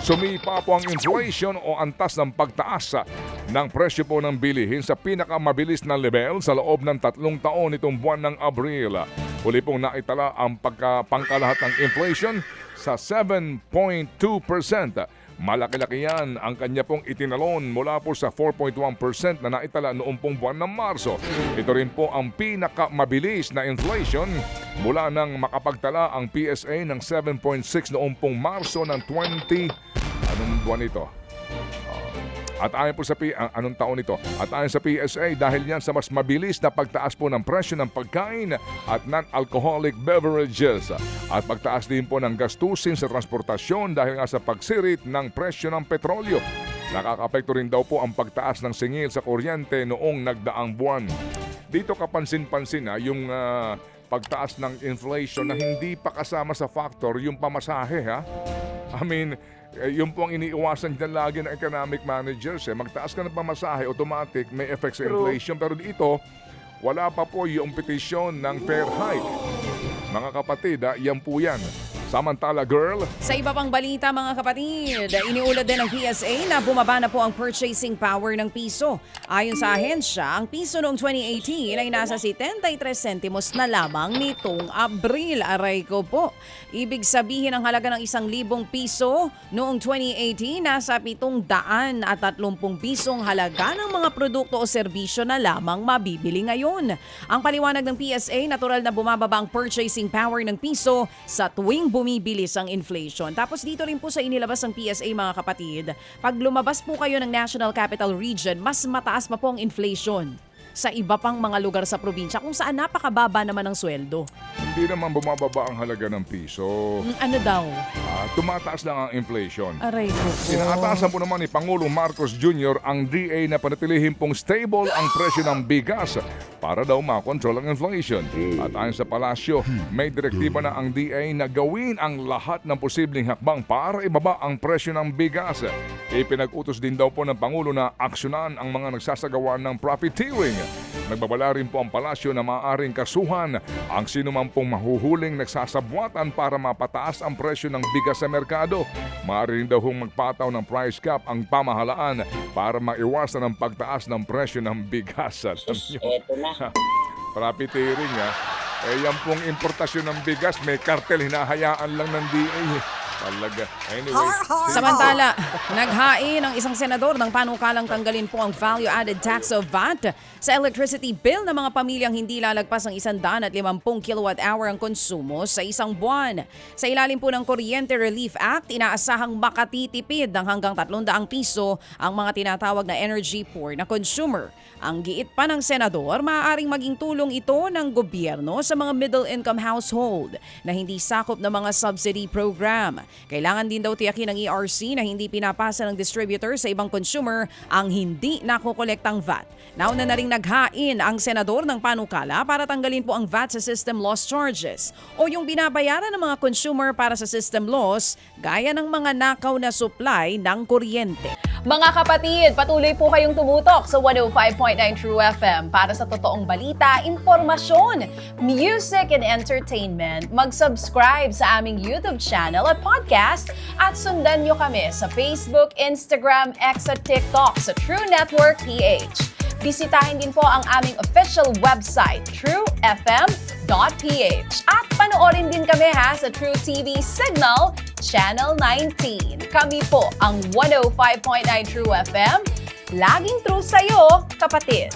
Sumipa po ang inflation o antas ng pagtaas ng presyo po ng bilihin sa pinakamabilis na level sa loob ng 3 taon nitong buwan ng Abril. Huli pong naitala ang pangkalahatang inflation sa 7.2%. Malaki-laki yan ang kanya pong itinalon mula po sa 4.1% na naitala noong pong buwan ng Marso. Ito rin po ang pinakamabilis na inflation mula nang makapagtala ang PSA ng 7.6 noong pong Marso ng anong buwan ito? At ayon po sa anong taon ito? At ayon sa PSA, dahil yan sa mas mabilis na pagtaas po ng presyo ng pagkain at non-alcoholic beverages at pagtaas din po ng gastusin sa transportasyon dahil nga sa pagsirit ng presyo ng petrolyo. Nakakapekto rin daw po ang pagtaas ng singil sa kuryente noong nagdaang buwan. Dito kapansin-pansin yung pagtaas ng inflation na hindi pa kasama sa factor yung pamasahe ha. I mean, yun po ang iniiwasan dyan lagi ng economic managers. Magtaas ka ng pamasahe, automatic, may effect sa inflation. Pero dito, wala pa po yung petisyon ng fair hike. Mga kapatid, yan po yan. Samantala, girl. Sa iba pang balita mga kapatid, iniulat din ng PSA na bumaba na po ang purchasing power ng piso. Ayon sa ahensya, ang piso noong 2018 ay nasa 73 sentimos na lamang nitong Abril. Aray ko po. Ibig sabihin ang halaga ng 1,000 piso noong 2018 nasa 730 pisong halaga ng mga produkto o serbisyo na lamang mabibili ngayon. Ang paliwanag ng PSA, natural na bumababa ang purchasing power ng piso sa tuwing bumibilis ang inflation. Tapos dito rin po sa inilabas ng PSA mga kapatid, pag lumabas po kayo ng National Capital Region, mas mataas pa po ang inflation sa iba pang mga lugar sa probinsya kung saan napakababa naman ang sweldo. Hindi naman bumababa ang halaga ng piso. Ano daw? Tumataas lang ang inflation. Aray ko po. Inaatasan po naman ni Pangulong Marcos Jr. ang DA na panatilihin pong stable ang presyo ng bigas para daw makontrol ang inflation. At ayon sa palasyo, may direktiba na ang DA na gawin ang lahat ng posibleng hakbang para ibaba ang presyo ng bigas. Ipinag-utos din daw po ng Pangulo na aksyonan ang mga nagsasagawa ng profiteering. Nagbabala rin po ang palasyo na maaaring kasuhan ang sinuman pong mahuhuling nagsasabwatan para mapataas ang presyo ng bigas sa merkado. Maaari rin daw magpataw ng price cap ang pamahalaan para maiwasan ang pagtaas ng presyo ng bigas. Alam nyo, profiteering yan pong importasyon ng bigas, may kartel, hinahayaan lang ng DA. Talaga. Anyway. Samantala, naghain ang isang senador ng panukalang tanggalin po ang value-added tax o VAT sa electricity bill ng mga pamilyang hindi lalagpas ang 150 kilowatt-hour ang konsumo sa isang buwan. Sa ilalim po ng Kuryente Relief Act, inaasahang makatitipid ng hanggang 300 piso ang mga tinatawag na energy poor na consumer. Ang giit pa ng senador, maaaring maging tulong ito ng gobyerno sa mga middle-income household na hindi sakop ng mga subsidy program. Kailangan din daw tiyakin ng ERC na hindi pinapasa ng distributor sa ibang consumer ang hindi nakokolektang VAT. Nauna na ring naghain ang senador ng panukala para tanggalin po ang VAT sa system loss charges o yung binabayaran ng mga consumer para sa system loss gaya ng mga nakaw na supply ng kuryente. Mga kapatid, patuloy po kayong tumutok sa 105.9 True FM para sa totoong balita, informasyon, music and entertainment. Mag-subscribe sa aming YouTube channel at podcast at sundan nyo kami sa Facebook, Instagram, X at TikTok sa True Network PH. Bisitahin din po ang aming official website, truefm.ph. At panoorin din kami sa True TV Signal, Channel 19. Kami po ang 105.9 True FM. Laging true sa'yo, kapatid.